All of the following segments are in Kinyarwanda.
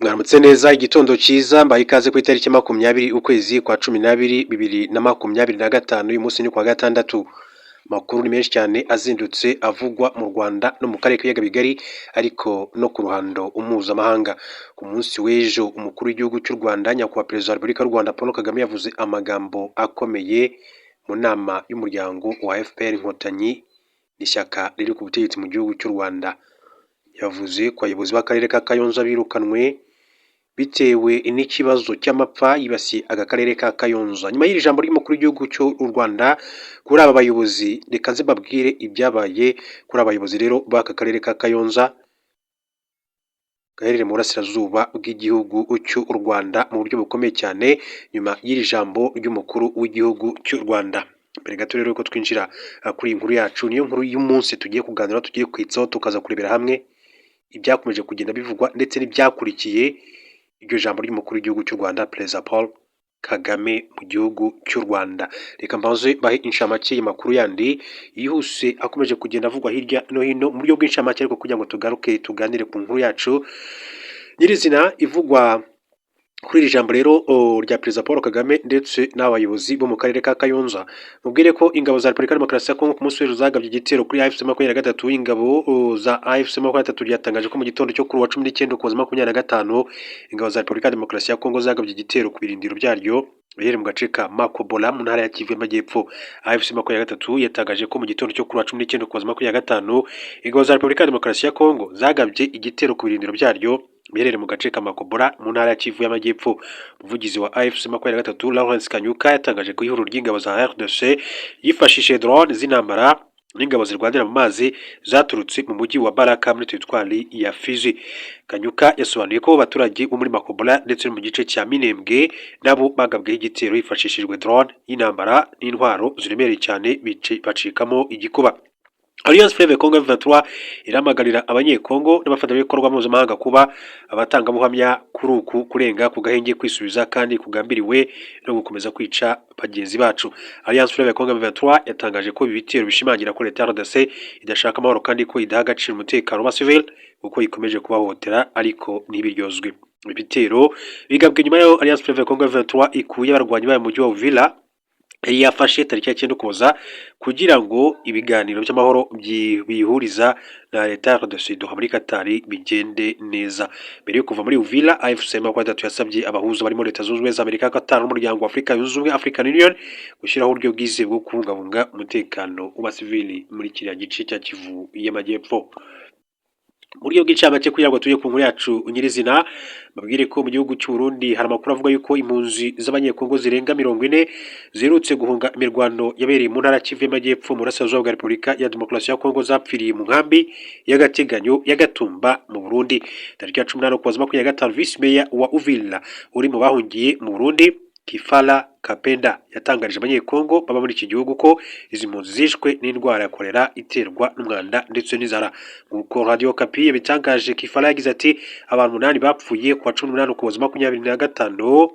Mwaramutse neza igitondo cyiza mbaye ikaze ku itariki 20 ukwezi kwa 12 2025 uyu munsi ni kwa gatandatu. Makuru ni menshi cyane azindutse avugwa mu Rwanda no mu karere k'ibiyaga bigari ariko no ku ruhando mpuzamahanga. Ku munsi w'ejo umukuru w'igihugu cy'u Rwanda nyakubahwa perezida wa Repubulika y'u Rwanda Paul Kagame yavuze amagambo akomeye mu nama y'umuryango wa FPR Inkotanyi n'ishyaka riri ku butegetsi mu gihugu cy'u Rwanda. Yavuze ko abayobozi b'akarere ka Kayonza birukanwe bitewe n'ikibazo cy'amapfa yibasiye aka karere ka Kayonza. Nyuma y'iri jambo ry'umukuru w'igihugu cy'u Rwanda kuri aba bayobozi, reka nze mbabwire ibyabaye kuri abayobozi rero b'aka karere ka Kayonza gaherereye mu burasirazuba bw'igihugu cy'u Rwanda mu buryo bukomeye cyane nyuma y'iri jambo ry'umukuru w'igihugu cy'u Rwanda. Mbere gato rero ko twinjira kuri iyi nkuru yacu, niyo nkuru y'umunsi tugiye kuganira, tugiye kwitsaho tukaza kurebera hamwe ibyakomeje kugenda bivugwa ndetse n'ibyakurikiye iryo jambo ry'umukuru w'igihugu cy'u Rwanda Perezida Paul Kagame mu gihugu cy'u Rwanda. Reka mbanze bahe inshamake y'amakuru yandi yihuse akomeje kugenda avugwa hirya no hino mu buryo bw'inshamake, ariko kugira ngo tugaruke tuganire ku nkuru yacu nyirizina ivugwa kuri iri jambo rero rya Perezida Paul Kagame ndetse n'abayobozi bo mu karere ka Kayonza. Mubwire ko ingabo za Repubulika ya Demokarasi ya Kongo ku munsi w'ejo zagabye igitero kuri AFC 23. Ingabo za AFC 23 ryatangaje ko mu gitondo cyo kuri wa 19 Ukuboza 2025 ingabo za Repubulika ya Demokarasi ya Kongo zagabye igitero ku birindiro byaryo biherereye mu gace ka Makobola mu ntara ya Kivu y'Amajyepfo. AFC 23 yatangaje ko mu gitondo cyo kuri wa 19 Ukuboza 2025 ingabo za Repubulika ya Demokarasi ya Kongo zagabye igitero ku birindiro byaryo biherereye mu gace ka Makobora mu ntara ya Kivu y'Amajyepfo. Umuvugizi wa AFC 23 Lawrence Kanyuka yatangaje ko ihuriro ry'ingabo za RDC yifashishije drone z'intambara n'ingabo zirwanira mu mazi zaturutse mu mujyi wa Baraka muri teritwari ya Fizi. Kanyuka yasobanuye ko abaturage bo muri Makobora ndetse no mu gice cya Minembwe nabo bagabweho igitero hifashishijwe drone y'intambara n'intwaro ziremereye cyane bacikamo igikuba. Alliance Fleuve Congo 23 iramagarira abanyekongo n'abafatanyabikorwa mpuzamahanga kuba abatangabuhamya kuri uku kurenga ku gahenge kwisubiza kandi kugambiriwe no gukomeza kwica bagenzi bacu. Alliance Fleuve Congo 23 yatangaje ko ibi bitero bishimangira ko leta RDC idashaka amahoro kandi ko idaha agaciro umutekano wa civil kuko ikomeje kubahohotera ariko ntibiryozwe. Ibitero bigabwe nyuma yo Alliance Fleuve Congo 23 ikuye abarwanyi bayo mu mujyi wa Uvira yafashe tariki ya 9 Ukuboza kugira ngo ibiganiro by'amahoro bihuriza na leta RDC muri Katari bigende neza. Mbere yo kuva muri Uvira, AFC 23 yasabye abahuza barimo leta zunze ubumwe za Amerika, Qatar n'umuryango wa Afurika yunze ubumwe African Union gushyiraho uburyo bwizewe bwo kubungabunga umutekano w'abasivili muri kiriya gice cya Kivu y'Amajyepfo. Buryo bw'incamake kugira ngo tujye ku nkuru yacu nyirizina, babwire ko mu gihugu cy'u Burundi hari amakuru avuga yuko impunzi z'abanyekongo zirenga 40 zirutse guhunga imirwano yabereye mu ntara Kivu y'Amajyepfo mu burasirazuba bwa Repubulika ya Demokarasi ya Kongo zapfiriye mu nkambi y'agateganyo ya Gatumba mu Burundi. Tariki ya 18 Ukuboza 2025 Vice Mayor wa Uvira uri mu bahungiye mu Burundi Kifala Kapenda yatangarije abanyekongo baba muri iki gihugu ko izi mpunzi zishwe n'indwara ya kolera iterwa n'umwanda ndetse n'inzara. Nk'uko Radio Kapi yabitangaje, Kifala yagize ati abantu 8 bapfuye ku wa 18 Ukuboza 2025,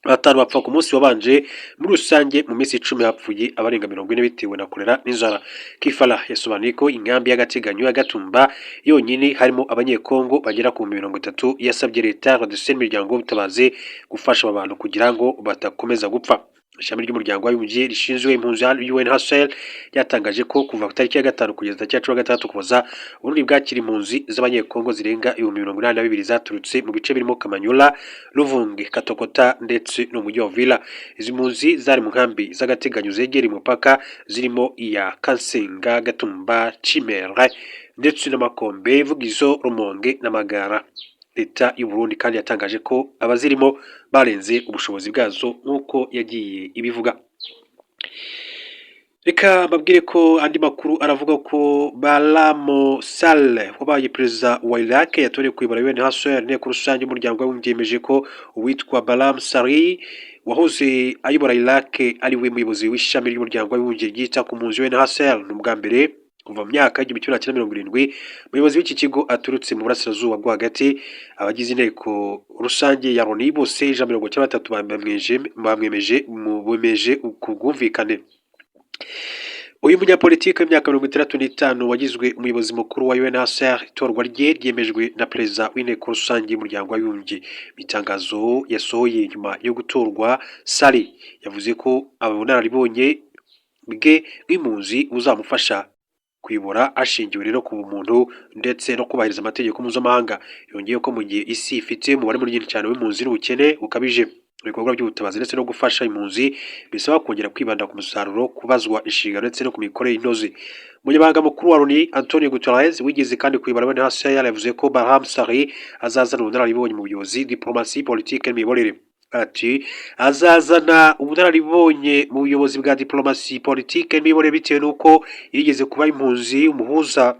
batanu bapfa ku munsi wabanje. Muri rusange mu minsi 10 hapfuye abarenga 40 bitewe na kolera n'inzara. Kifala yasobanuye ko inkambi y'agateganyo ya Gatumba yonyine harimo abanyekongo bagera ku 30. Yasabye leta RDC n'imiryango y'ubutabazi gufasha abantu kugira ngo batakomeza gupfa. Ishami ry'umuryango w'abibumbye rishinzwe impunzi UNHCR ryatangaje ko kuva ku tariki ya 5 kugeza tariki ya 16 Ukuboza Burundi bwakira impunzi z'abanyekongo zirenga 82,000 zaturutse mu bice birimo Kamanyola, Luvungi, Katokota ndetse no mu mujyi wa Uvira. Izi mpunzi zari mu nkambi z'agateganyo zegereye umupaka zirimo iya Kansenga, Gatumba, Chimere ndetse n'Amakombe, Vugizo, Rumonge n'Amagara. Leta y'u Burundi kandi yatangaje ko abazirimo barenze ubushobozi bwazo nk'uko yagiye ibivuga. Reka babwire ko andi makuru aravuga ko Barham Saleh wabaye perezida wa Iraq yatoreye kuyobora UNHCR inteko rusange y'umuryango w'umyemeje ko uwitwa Barham Saleh wahoze ayobora Iraq ari we muyobozi w'ishami ry'umuryango w'abibumbye ryita ku mpunzi UNHCR n'ubwa mbere kuva mu myaka y'igihumbi kimwe magana cyenda mirongo irindwi. Umuyobozi w'iki kigo aturutse mu burasirazuba bwo hagati. Abagize inteko rusange ya Loni bose 193 bamwemeje ku bwumvikane. uyu munyapolitiki w'imyaka 65 wagizwe umuyobozi mukuru wa UNHCR itorwa rye ryemejwe na perezida w'inteko rusange y'umuryango w'abibumbye. Mu itangazo yasohoye nyuma yo gutorwa, Sali yavuze ko ubunararibonye bwe bw'impunzi buzamufasha kuyobora ashingiwe rero ku bumuntu ndetse no kubahiriza amategeko mpuzamahanga. Yongeye ko mu gihe isi ifite umubare munini cyane w'impunzi n'ubukene bukabije, ibikorwa by'ubutabazi ndetse no gufasha impunzi bisaba kongera kwibanda ku musaruro, kubazwa inshingano ndetse no ku mikorere inoze. Umunyamabanga mukuru wa Loni Antonio Guterres wigeze kandi kuyobora UNHCR yavuze ko Barham Sari azazana ubunararibonye mu buyobozi, diplomasi, politike n'imiyoborere. Ati azazana ubunararibonye mu buyobozi bwa diplomasi, politike n'imiyoborere bitewe n'uko yigeze kuba impunzi umuhuza.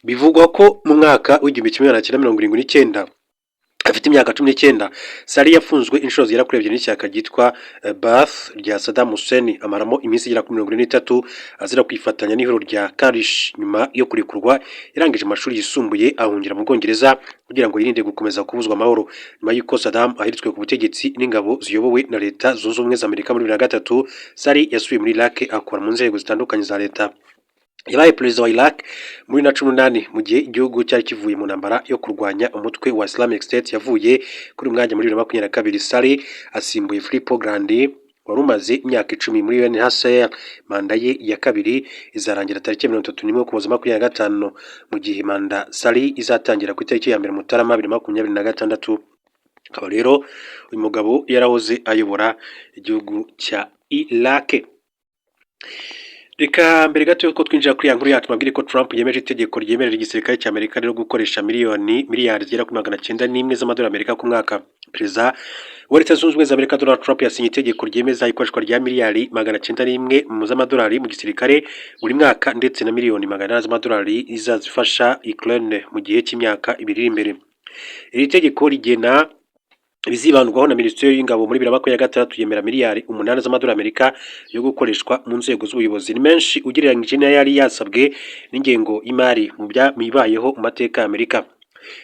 Bivugwa ko mu mwaka w'1979 afite imyaka 19, Sari yafunzwe inshuro zigera kuri 2 n'ishyaka ryitwa Baath rya Saddam Hussein, amaramo iminsi igera kuri 43 azira kwifatanya n'ihuriro rya Karish. Nyuma yo kurekurwa yarangije amashuri yisumbuye ahungira mu Bwongereza kugira ngo yirinde gukomeza kubuzwa amahoro. Nyuma y'uko Saddam ahiritswe ku butegetsi n'ingabo ziyobowe na Leta Zunze Ubumwe za Amerika muri 2003, Sari yasubiye muri Iraq akora mu nzego zitandukanye za leta. Yabaye perezida wa Iraq muri 2008 mu gihe igihugu cyari kivuye mu ntambara yo kurwanya umutwe wa Islamic State. Yavuye kuri mwanya muri 2022. Sari asimbuye Filippo Grandi wari umaze imyaka 10 muri UNHCR. Manda ye ya kabiri izarangira tariki 31 Ukuboza 2025, mu gihe manda Sari izatangira ku itariki ya 1 Mutarama 2026. Akaba rero uyu mugabo yarahoze ayobora igihugu cya Iraq. Reka mbere gato yuko twinjira kuri ya nkuru yacu mabwire ko Trump yemeje itegeko ryemerera igisirikare cya Amerika rero gukoresha miliyari zigera kuri 901 z'amadolari Amerika ku mwaka. Perezida wa Leta Zunze Ubumwe za Amerika Donald Trump yasinye itegeko ryemeza ikoreshwa rya miliyari 901 z'amadolari mu gisirikare buri mwaka, ndetse na miliyoni 100 z'amadolari izazifasha Ukraine mu gihe cy'imyaka 2 iri imbere. Iri tegeko rigena bizibandwaho na Minisiteri y'Ingabo muri 2026 yemera miliyari 8 z'amadolari Amerika yo gukoreshwa mu nzego z'ubuyobozi. Ni menshi ugereranyije n'ayari yasabwe n'ingengo y'imari mu bibayeho mu mateka ya Amerika.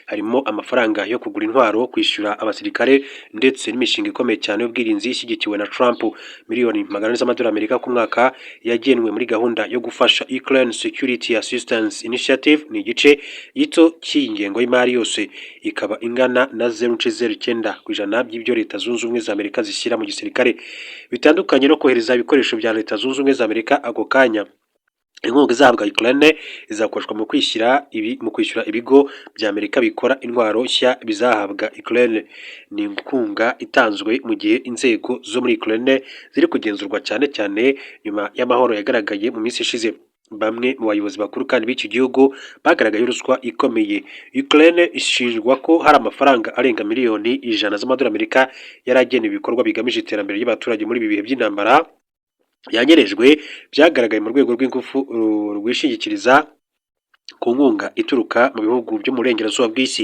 Harimo amafaranga yo kugura intwaro, kwishyura abasirikare ndetse n'imishinga ikomeye cyane y'ubwirinzi ishyigikiwe na Trump. Miliyoni 100 z'amadolari Amerika ku mwaka yagenwe muri gahunda yo gufasha Ukraine Security Assistance Initiative. Ni igice gito cy'ingengo y'imari yose, ikaba ingana na 0.09% by'ibyo Leta Zunze Ubumwe za Amerika zishyira mu gisirikare. Bitandukanye no kohereza ibikoresho bya Leta Zunze Ubumwe za Amerika ako kanya, inkunga izahabwa Ukraine izakoreshwa mu kwishyura ibigo bya Amerika bikora intwaro nshya bizahabwa Ukraine. Ni inkunga itanzwe mu gihe inzego zo muri Ukraine ziri kugenzurwa cyane cyane nyuma y'amahoro yagaragaye mu minsi ishize. Bamwe mu bayobozi bakuru kandi b'iki gihugu bagaragaye ruswa ikomeye. Ukraine ishinjwa ko hari amafaranga arenga miliyoni 100 z'amadolari Amerika yaragenewe ibikorwa bigamije iterambere ry'abaturage muri ibi bihe by'intambara yanyerejwe, byagaragaye mu rwego rw'ingufu rwishingikiriza ku nkunga ituruka mu bihugu byo mu burengerazuba bw'isi.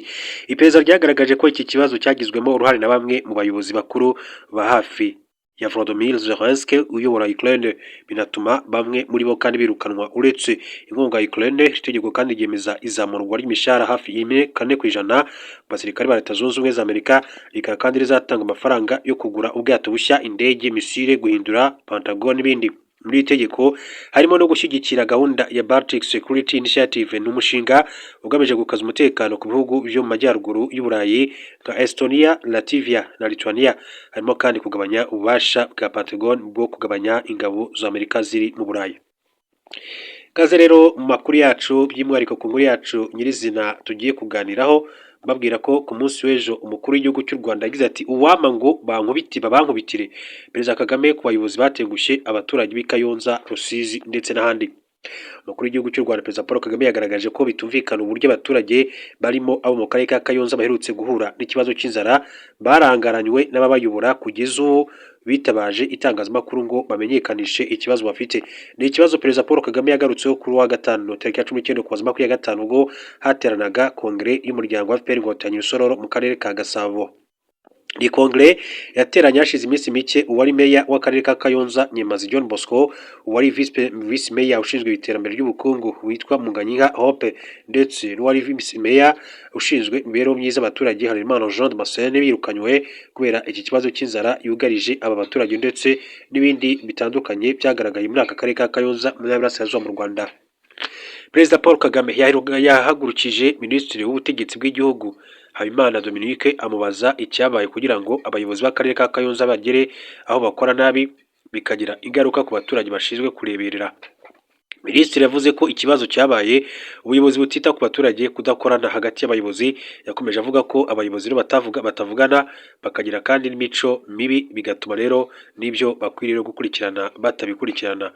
Iperereza ryagaragaje ko iki kibazo cyagizwemo uruhare na bamwe mu bayobozi bakuru ba hafi ya Volodymyr Zelensky uyobora Ukraine, binatuma bamwe muri bo kandi birukanwa. Uretse inkunga ya Ukraine, itegeko kandi ryemeza izamurwa ry'imishahara hafi 4% basirikare ba Leta Zunze Ubumwe za Amerika, rikaba kandi rizatanga amafaranga yo kugura ubwato bushya, indege, misile, guhindura Pentagon n'ibindi. Muri itegeko harimo no gushyigikira gahunda ya Baltic Security Initiative, n'umushinga ugamije gukaza umutekano ku bihugu byo mu majyaruguru y'Uburayi nka Estonia, Latvia na Lithuania. Harimo kandi kugabanya ububasha bwa Pentagon bwo kugabanya ingabo za Amerika ziri mu Burayi. Kaze rero mu makuru yacu by'umwihariko ku nkuru yacu nyirizina tugiye kuganiraho, babwira ko ku munsi w'ejo umukuru w'igihugu cy'u Rwanda yagize ati uwama ngo bankubitire. Perezida Kagame ku bayobozi batengushye abaturage b'i Kayonza, Rusizi ndetse n'ahandi. Umukuru w'igihugu cy'u Rwanda Perezida Paul Kagame yagaragaje ko bitumvikana uburyo abaturage barimo abo mu karere ka Kayonza baherutse guhura n'ikibazo cy'inzara barangaranywe n'ababayobora kugeza ubu bitabaje itangazamakuru ngo bamenyekanishe ikibazo bafite. Ni ikibazo Perezida Paul Kagame yagarutseho kuri wa gatanu tariki 19 Ukuboza 2025 ubwo hateranaga kongere y'umuryango wa FPR Inkotanyi Rusororo mu karere ka Gasabo. ni kongere yateranye hashize iminsi mike uwari meya w'akarere ka Kayonza Nyemazi John Bosco, uwari vice meya ushinzwe iterambere ry'ubukungu witwa Munganyinka Hope, ndetse n'uwari vice meya ushinzwe imibereho myiza abaturage Harerimana Jean Damascene birukanywe kubera iki kibazo cy'inzara yugarije aba baturage, ndetse n'ibindi bitandukanye byagaragaye muri aka karere ka Kayonza mu Burasirazuba mu Rwanda. Perezida Paul Kagame yahagurukije Minisitiri w'Ubutegetsi bw'Igihugu Habimana Dominique amubaza icyabaye kugira ngo abayobozi b'akarere ka Kayonza bagere aho bakora nabi bikagira ingaruka ku baturage bashinzwe kureberera. Minisitiri yavuze ko ikibazo cyabaye ubuyobozi butita ku baturage, kudakorana hagati y'abayobozi. Yakomeje avuga ko abayobozi batavugana bakagira kandi n'imico mibi, bigatuma rero n'ibyo bakwiriye gukurikirana batabikurikirana.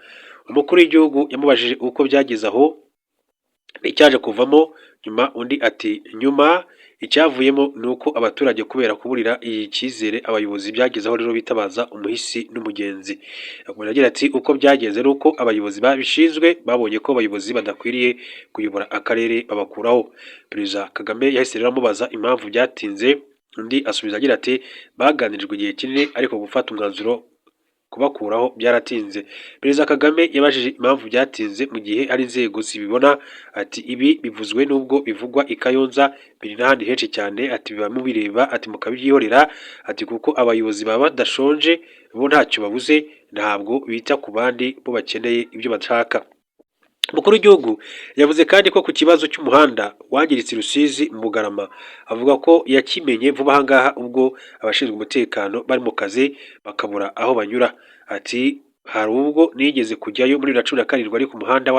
Umukuru w'igihugu yamubajije uko byageze aho n'icyaje kuvamo nyuma, undi ati nyuma icyavuyemo ni uko abaturage kubera kuburira iyi cyizere abayobozi byagezeho rero bitabaza umuhisi n'umugenzi. Agira ati uko byagenze ni uko abayobozi babishinzwe babonye ko abayobozi badakwiriye kuyobora akarere babakuraho. Perezida Kagame yahise rero amubaza impamvu byatinze, undi asubiza agira ati baganirijwe igihe kinini ariko gufata umwanzuro kubakuraho byaratinze. Perezida Kagame yabajije impamvu byatinze mu gihe ari inzego zibibona, ati ibi bivuzwe nubwo bivugwa i Kayonza biri n'ahandi henshi cyane, ati biba mubireba, ati mukabyihorera, ati kuko abayobozi baba badashonje bo ntacyo babuze, ntabwo bita ku bandi bo bakeneye ibyo bashaka. Umukuru w'igihugu yavuze kandi ko ku kibazo cy'umuhanda wangiritse Rusizi mu Bugarama, avuga ko yakimenye vuba aha ngaha ubwo abashinzwe umutekano bari mu kazi bakabura aho banyura. Ati hari ubwo nigeze kujyayo muri 2017 ariko umuhanda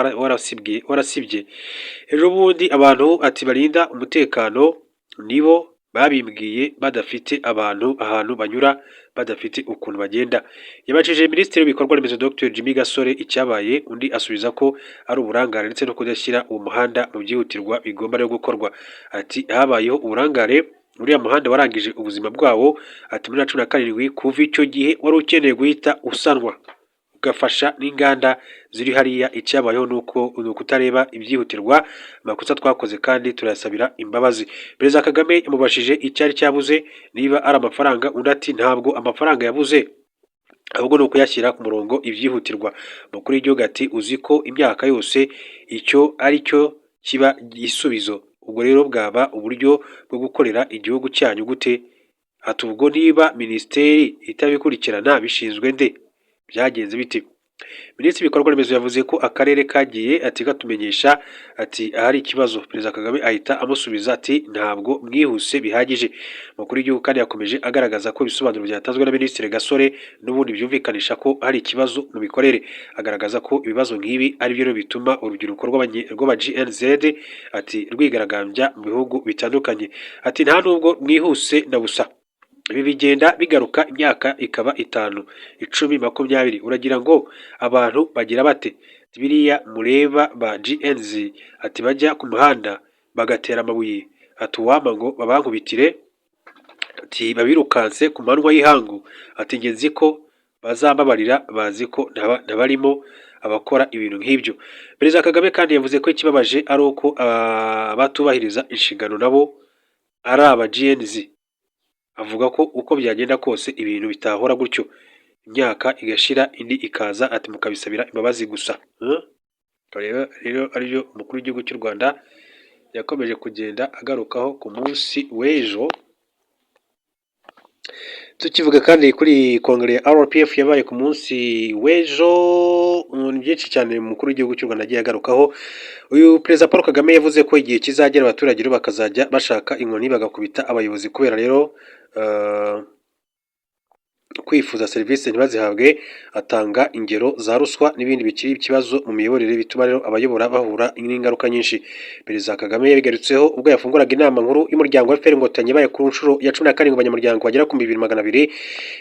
warasibye. Ejo bundi abantu ati barinda umutekano nibo babimbwiye badafite abantu ahantu banyura, badafite ukuntu bagenda. Yabajije Minisitiri w'ibikorwa remezo Dr Jimmy Gasore icyabaye, undi asubiza ko ari uburangare ndetse no kudashyira uwo muhanda mu byihutirwa bigomba rero gukorwa. Ati habayeho uburangare, uriya muhanda warangije ubuzima bwawo. Ati muri 2017 kuva icyo gihe wari ukeneye guhita usanwa ugafasha n'inganda ziri hariya. Icyabayeho nuko kutareba ibyihutirwa, amakosa twakoze kandi turasabira imbabazi. Perezida Kagame yamubashije icyari cyabuze niba ari amafaranga, undi ati ntabwo amafaranga yabuze ahubwo ni ukuyashyira ku murongo ibyihutirwa. Umukuru w'igihugu ati uzi ko imyaka yose icyo ari cyo kiba igisubizo, ubwo rero bwaba uburyo bwo gukorera igihugu cyanyu gute? Ati ubwo niba minisiteri itabikurikirana bishinzwe nde? Byagenze biti? Minisitiri w'ibikorwa remezo yavuze ko akarere kagiye ati katumenyesha ati ahari ikibazo. Perezida Kagame ahita amusubiza ati ntabwo mwihuse bihagije. Umukuru w'igihugu kandi yakomeje agaragaza ko ibisobanuro byatanzwe na Minisitiri Gasore n'ubundi byumvikanisha ko hari ikibazo mu mikorere. Agaragaza ko ibibazo nk'ibi ari byo bituma urubyiruko rw'aba GNZ ati rwigaragambya mu bihugu bitandukanye. Ati nta nubwo mwihuse na busa, ibi bigenda bigaruka imyaka ikaba 5, 10, 20. Uragira ngo abantu bagira bate? Biriya mureba ba GNZ ati bajya ku muhanda bagatera amabuye, ati uwama ngo babankubitire, ati babirukanse ku manywa y'ihangu, ati ngenzi ko bazambabarira bazi ko ntabarimo abakora ibintu nk'ibyo. Perezida Kagame kandi yavuze ko ikibabaje ari uko abatubahiriza inshingano nabo ari aba GNZ. Avuga ko uko byagenda kose ibintu bitahora gutyo, imyaka igashira indi ikaza, ati mukabisabira imbabazi gusa. Rero ariyo umukuru w'igihugu cy'u Rwanda yakomeje kugenda agarukaho ku munsi w'ejo. Tukivuga kandi kuri kongere ya RPF yabaye ku munsi w'ejo, ni byinshi cyane umukuru w'igihugu cy'u Rwanda agiye agarukaho. Uyu Perezida Paul Kagame yavuze ko igihe kizagera abaturage rero bakazajya bashaka inkoni bagakubita abayobozi kubera rero kwifuza serivisi ntibazihabwe. Atanga ingero za ruswa n'ibindi bikiri ikibazo mu miyoborere bituma rero abayobora bahura n'ingaruka nyinshi. Perezida Kagame yabigarutseho ubwo yafunguraga inama nkuru y'umuryango wa FPR Inkotanyi yabaye ku nshuro ya 17 abanyamuryango bagera ku 2200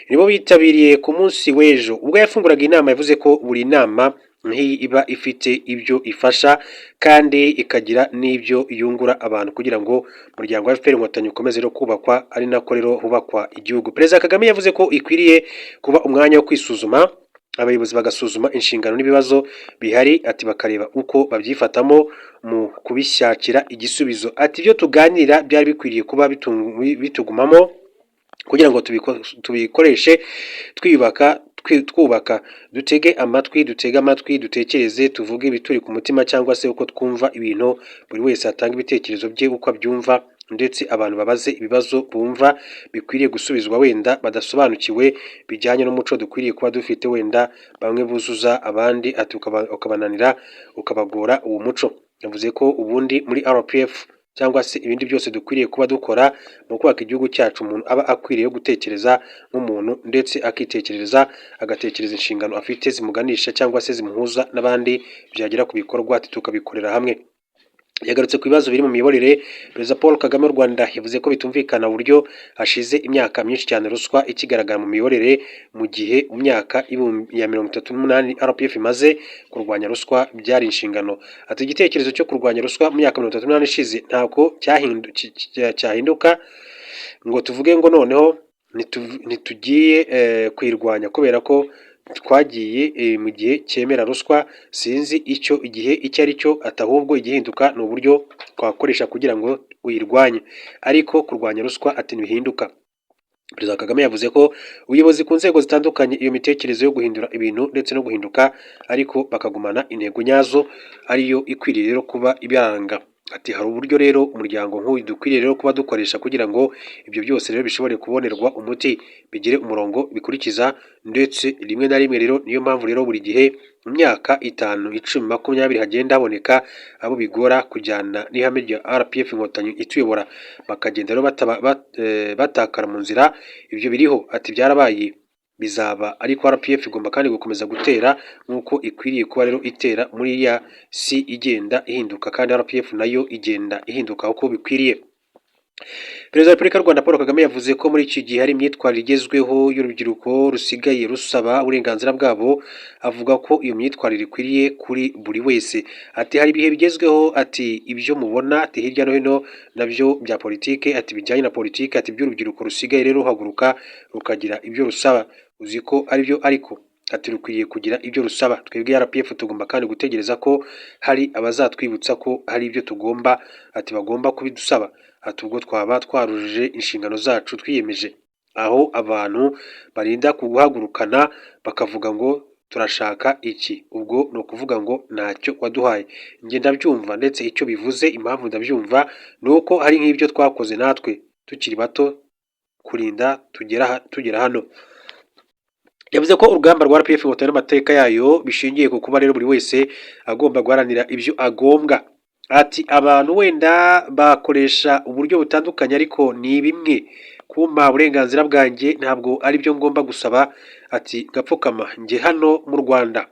nibo bitabiriye ku munsi w'ejo. Ubwo yafunguraga inama yavuze ko buri nama nk'iyi iba ifite ibyo ifasha kandi ikagira n'ibyo yungura abantu kugira ngo umuryango wa FPR Inkotanyi ukomeze rero kubakwa, ari nako rero hubakwa igihugu. Perezida Kagame yavuze ko ikwiriye kuba umwanya wo kwisuzuma, abayobozi bagasuzuma inshingano n'ibibazo bihari, ati bakareba uko babyifatamo mu kubishyakira igisubizo. Ati ibyo tuganira byari bikwiriye kuba bitugumamo kugira ngo tubikoreshe twubaka, dutege amatwi dutekereze, tuvuge ibituri ku mutima cyangwa se uko twumva ibintu, buri wese atanga ibitekerezo bye uko abyumva, ndetse abantu babaze ibibazo bumva bikwiriye gusubizwa wenda badasobanukiwe bijyanye n'umuco dukwiriye kuba dufite, wenda bamwe buzuza abandi ati ukabananira ukabagora uwo muco. Yavuze ko ubundi muri RPF cyangwa se ibindi byose dukwiriye kuba dukora mu kubaka igihugu cyacu, umuntu aba akwiriye gutekereza nk'umuntu, ndetse agatekereza inshingano afite zimuganisha cyangwa se zimuhuza n'abandi, byagera ku bikorwa ati tukabikorera hamwe. Yagarutse ku bibazo biri mu miyoborere. Perezida Paul Kagame w'u Rwanda yavuze ko bitumvikana uburyo hashize imyaka myinshi cyane ruswa ikigaragara mu miyoborere, mu gihe mu myaka ya 38 RPF imaze kurwanya ruswa byari inshingano. Ati igitekerezo cyo kurwanya ruswa mu myaka 38 ishize ntako cyahinduka ngo tuvuge ngo noneho ntitugiye kwirwanya kubera ko twagiye mu gihe cyemera ruswa. Sinzi igihe icyo ari cyo, atahubwo igihinduka ni uburyo twakoresha kugira ngo uyirwanye, ariko kurwanya ruswa ati ntibihinduka. Perezida Kagame yavuze ko ubuyobozi ku nzego zitandukanye iyo mitekerereze yo guhindura ibintu ndetse no guhinduka, ariko bakagumana intego nyazo ariyo ikwiriye rero kuba ibaranga. Ati hari uburyo rero umuryango nk'uyu dukwiriye rero kuba dukoresha kugira ngo ibyo byose rero bishobore kubonerwa umuti, bigire umurongo bikurikiza, ndetse rimwe na rimwe rero niyo mpamvu rero buri gihe mu myaka 5, 10, 20 hagenda haboneka abo bigora kujyana n'ihame rya RPF inkotanyi ituyobora, bakagenda rero batakara mu nzira. Ibyo biriho ati byarabaye, bizaba, ariko RPF igomba kandi gukomeza gutera nk'uko ikwiriye kuba rero itera muri ya si igenda ihinduka, kandi RPF nayo igenda ihinduka uko bikwiriye. Perezida wa Repubulika y'u Rwanda Paul Kagame yavuze ko muri iki gihe hari imyitwarire igezweho y'urubyiruko rusigaye rusaba uburenganzira bwabo. Avuga ko iyo myitwarire ikwiriye kuri buri wese. Ati hari ibihe bigezweho, ati ibyo mubona ati hirya no hino nabyo bya politike, ati bijyanye na politike, ati by'urubyiruko rusigaye rero ruhaguruka rukagira ibyo rusaba, uzi ko ari byo, ariko ati rukwiriye kugira ibyo rusaba. Twebwe RPF tugomba kandi gutegereza ko hari abazatwibutsa ko hari ibyo tugomba, ati bagomba kubidusaba, ati ubwo twaba twarujuje inshingano zacu twiyemeje. Aho abantu barinda kuguhagurukana bakavuga ngo turashaka iki, ubwo ni ukuvuga ngo ntacyo waduhaye. Njye ndabyumva, ndetse icyo bivuze, impamvu ndabyumva ni uko hari nk'ibyo twakoze natwe tukiri bato kurinda tugera hano. Yavuze ko urugamba rwa RPF inkotanyi n'amateka yayo bishingiye ku kuba rero buri wese agomba guharanira ibyo agombwa. Ati abantu wenda bakoresha uburyo butandukanye, ariko ni bimwe, kumpa uburenganzira bwanjye ntabwo ari byo ngomba gusaba. Ati gapfukama, njye hano mu Rwanda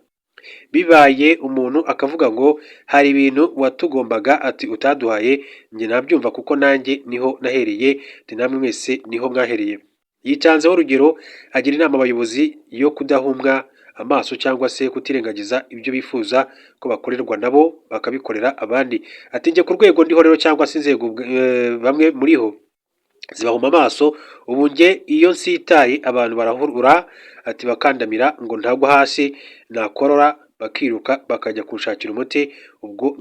bibaye umuntu akavuga ngo hari ibintu watugombaga ati utaduhaye, njye nabyumva kuko nanjye niho nahereye, ati namwe mwese niho mwahereye. Yitanzeho urugero agira inama abayobozi yo kudahumwa amaso cyangwa se kutirengagiza ibyo bifuza ko bakorerwa nabo bakabikorera abandi. Ati njye ku rwego ndiho rero cyangwa se inzego bamwe muriho zibahuma amaso, ubu njye iyo nsitaye abantu barahurura ati bakandamira ngo ntagwa hasi, nakorora bakiruka bakajya kunshakira umuti, ubwo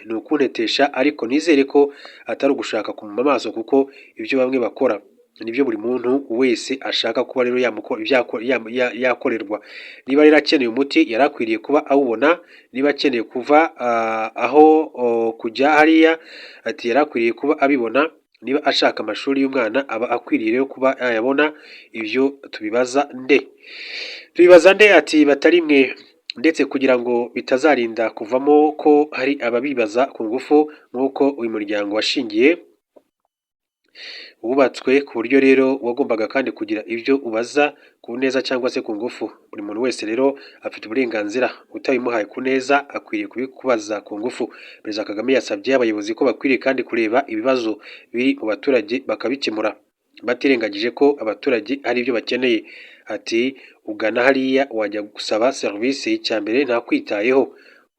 ni ukuntetesha, ariko nizere ko atari ugushaka kumuma amaso, kuko ibyo bamwe bakora nibyo buri muntu wese ashaka kuba rero yakorerwa. Niba rero akeneye umuti yari akwiriye kuba awubona, niba akeneye kuva aho kujya hariya ati yari akwiriye kuba abibona, niba ashaka amashuri y'umwana aba akwiriye rero kuba yayabona. Ibyo tubibaza nde ati batari mwe, ndetse kugira ngo bitazarinda kuvamo ko hari ababibaza ku ngufu, nk'uko uyu muryango washingiye wubatswe ku buryo rero wagombaga kandi kugira ibyo ubaza ku neza cyangwa se ku ngufu. Buri muntu wese rero afite uburenganzira, utabimuhaye ku neza akwiriye kubikubaza ku ngufu. Perezida Kagame yasabye abayobozi ko bakwiriye kandi kureba ibibazo biri mu baturage bakabikemura, batirengagije ko abaturage hari ibyo bakeneye. Ati ugana hariya wajya gusaba serivisi, icyambere ntakwitayeho,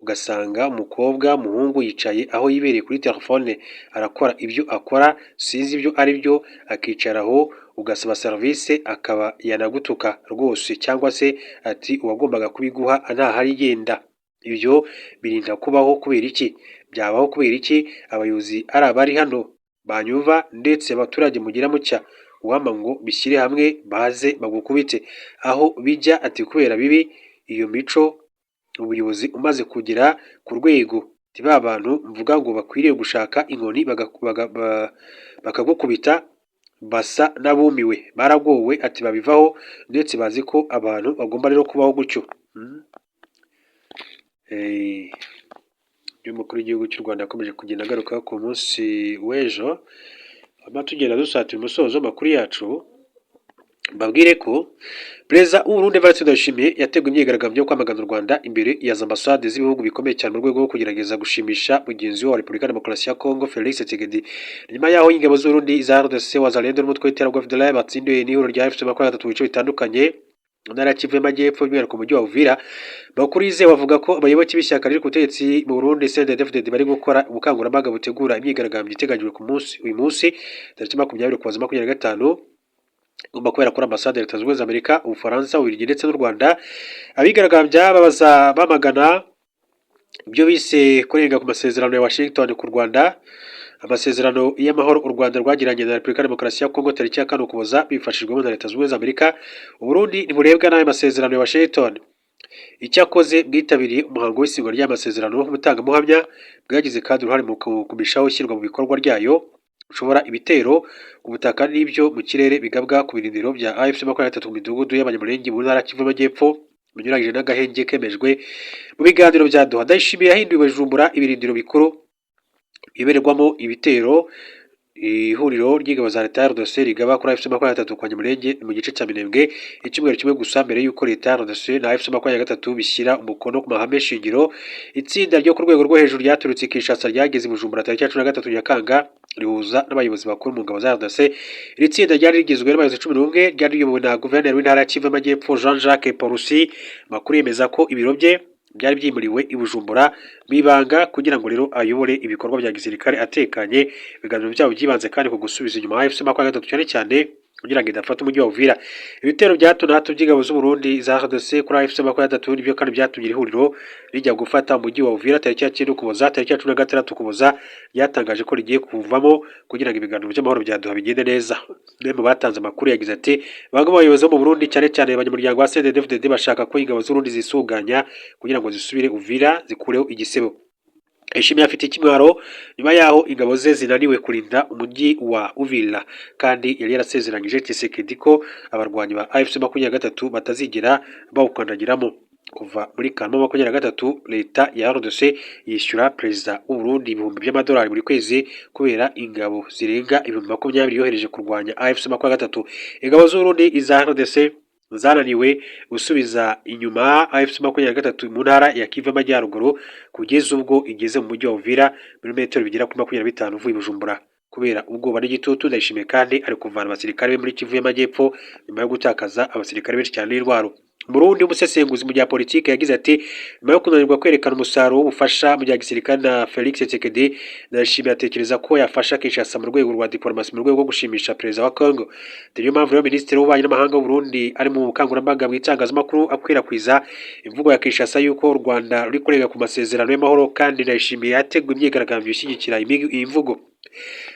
ugasanga umukobwa umuhungu yicaye aho yibereye kuri telefone arakora ibyo akora, sinzi ibyo ari byo, akicara aho ugasaba serivisi akaba yanagutuka rwose, cyangwa se ati uwagombaga kubiguha ntahari yenda. Ibyo birinda kubaho kubera iki? Byabaho kubera iki? Abayobozi ari abari hano banyumva, ndetse abaturage mugira mucya uwama ngo bishyire hamwe baze bagukubite aho bijya ati kubera bibi iyo mico ubuyobozi umaze kugera ku rwego ba bantu mvuga ngo bakwiriye gushaka inkoni bakagukubita basa n'abumiwe baragowe ati babivaho ndetse bazi ko abantu bagomba rero kubaho gutyo. Umukuru w'igihugu cy'u Rwanda yakomeje kugenda agaruka ku munsi w'ejo tugenda dusatira umusozo makuru yacu mbabwire ko perezida w'Uburundi Evariste Ndayishimiye yateguye imyigaragambyo yo kwamagana u Rwanda imbere ya ambasade z'ibihugu bikomeye cyane mu rwego rwo kugerageza gushimisha mugenzi wa Repubulika ya Demokarasi ya Kongo Felix Tshisekedi nyuma yaho ingabo z'Uburundi za RDC Wazalendo n'umutwe w'iterabwoba FDLR batsindiwe n'ihuriro rya M23 mu bice bitandukanye mu ntara ya Kivu y'Amajyepfo by'umwihariko mu mujyi wa Uvira. Bakurize bavuga ko abayoboke b'ishyaka riri ku butegetsi mu Burundi CNDD-FDD bari gukora ubukangurambaga butegura imyigaragambyo iteganyijwe ku uyu munsi tariki 20 Ukuboza 2025 ugomba kubera kuri ambasade ya Leta Zunze Ubumwe za Amerika, Ubufaransa, Ububiligi ndetse n'u Rwanda. Abigaragambya babaza bamagana ibyo bise kurenga ku masezerano ya Washington ku Rwanda, amasezerano y'amahoro u Rwanda rwagiranye na Repubulika ya Demokarasi ya Kongo tariki ya 4 Ukuboza bifashijwemo na Leta Zunze Ubumwe za Amerika. Uburundi ntiburebwa n'ayo masezerano ya Washington. Icyakoze bwitabiriye umuhango w'isinywa ry'amasezerano w'umutangamuhamya bwagize kandi uruhare mu kumishaho ishyirwa mu bikorwa ryayo ushobora ibitero ubutaka n'ibyo mu kirere bigabwa ku birindiro bya AFC-23 mu midugudu y'abanyamulenge mu ntara Kivu y'Amajyepfo binyuranyije n'agahenge kemejwe mu biganiro bya Doha. Ndayishimiye yahinduwe Bujumbura ibirindiro bikuru bibererwamo ibitero. Ihuriro ry'ingabo za Leta ya RDC rigaba kuri AFC-23 kwa Nyamulenge mu gice cya Minembwe icyumweru kimwe gusa mbere y'uko Leta ya RDC na AFC-23 bishyira umukono ku mahame shingiro. Itsinda ryo ku rwego rwo hejuru ryaturutse Kinshasa ryageze i Bujumbura tariki ya 13 Nyakanga rihuza n'abayobozi bakuru mu ngabo za RDC. Iri tsinda ryari rigizwe n'abayobozi 11 ryari riyobowe na Guverineri w'intara ya Kivu y'Amajyepfo Jean-Jacques Paulusi. Makuru yemeza ko ibiro bye byari byimuriwe i Bujumbura bibanga kugira ngo rero ayobore ibikorwa bya gisirikare atekanye. Ibiganiro byabo byibanze kandi ku gusubiza inyuma AFC-23 cyane cyane kugira ngo idafata umujyi wa Uvira. Ibitero bya hato na hato by'ingabo z'u Burundi za RDC kuri AFC-23 nibyo kandi byatumye ihuriro rijya gufata umujyi wa Uvira tariki ya 9 Ukuboza tariki ya 16 Ukuboza yatangaje ko rigiye kuvamo kugira ngo ibiganiro by'amahoro bya Doha bigende neza. Mu batanze amakuru yagize ati bamwe mu bayobozi bo mu Burundi cyane cyane abanyamuryango wa CNDD-FDD bashaka ko ingabo z'u Burundi zisuganya kugira ngo zisubire Uvira zikureho igisebo. Ndayishimiye afite ikimwaro nyuma yaho ingabo ze zinaniwe kurinda umujyi wa Uvira kandi yari yarasezeranyije Tshisekedi ko abarwanyi ba AFC-23 batazigera bawukandagiramo. Kuva muri Kanama 2023 Leta ya RDC yishyura perezida w'u Burundi ibihumbi by'amadolari buri kwezi kubera ingabo zirenga 20,000 yohereje kurwanya AFC-23. Ingabo z'u Burundi iza RDC zananiwe gusubiza inyuma AFC-23 mu ntara ya Kivu y'Amajyaruguru kugeza ubwo igeze mu mujyi wa Uvira muri metero bigera kuri 25 uvuye Bujumbura. Kubera ubwoba n'igitutu Ndayishimiye kandi ari kuvana abasirikare be muri Kivu y'Amajyepfo nyuma yo gutakaza abasirikare benshi cyane n'indwaro. Murundi umusesenguzi mu bya politike yagize ati nyuma yo kunanirwa kwerekana umusaruro w'ubufasha mu bya gisirikare na Felix Tshisekedi, Ndayishimiye atekereza ko yafasha Kinshasa mu rwego rwa diplomasi mu rwego rwo gushimisha perezida wa Kongo. Niyo mpamvu rero Minisitiri w'Ububanyi n'Amahanga w'u Burundi ari mu bukangurambaga mu itangazamakuru akwirakwiza imvugo ya Kinshasa y'uko u Rwanda ruri kurega ku masezerano y'amahoro kandi Ndayishimiye yateguye imyigaragambyo ishyigikira iyi mvugo.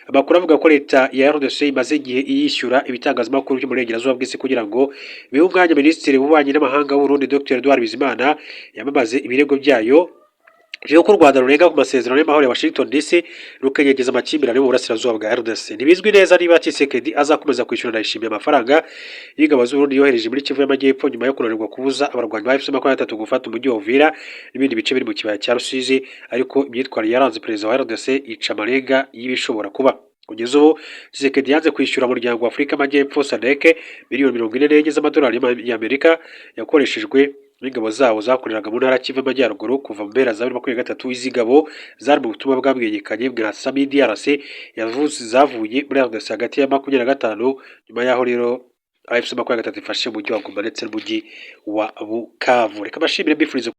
Amakuru avuga ko Leta ya RDC imaze igihe iyishyura ibitangazamakuru by'umurengerazuba bw'isi kugira ngo bihe umwanya Minisitiri w'Ububanyi n'Amahanga w'u Burundi Dr Edouard Bizimana yamamaze ibirego byayo ko u Rwanda rurenga ku masezerano y'amahoro ya Washington DC rukenyegeza amakimbirane mu burasirazuba bwa RDC. Ntibizwi neza niba Tshisekedi azakomeza kwishyura Ndayishimiye amafaranga y'ingabo z'u Burundi yohereje muri Kivu y'Amajyepfo nyuma yo kunanirwa kubuza abarwanyi ba AFC-23 gufata umujyi wa Uvira n'ibindi bice biri mu kibaya cya Rusizi, ariko imyitwarire yaranze perezida wa RDC ica amarenga y'ibishobora kuba. Kugeza ubu Tshisekedi yanze kwishyura umuryango wa Afurika y'Amajyepfo SADC miliyoni 44 z'amadolari y'Amerika yakoreshejwe n'ingabo zawo zakoreraga mu ntara Kivu y'Amajyaruguru kuva mu mpera za 2023. Izi ngabo zari mu butumwa bwamenyekanye bwa Sami DRC zavuye muri RDC hagati ya 2025 nyuma yaho rero AFC-23 ifashe umujyi wa Goma ndetse n'umujyi wa Bukavu. Reka bashimire mbifurize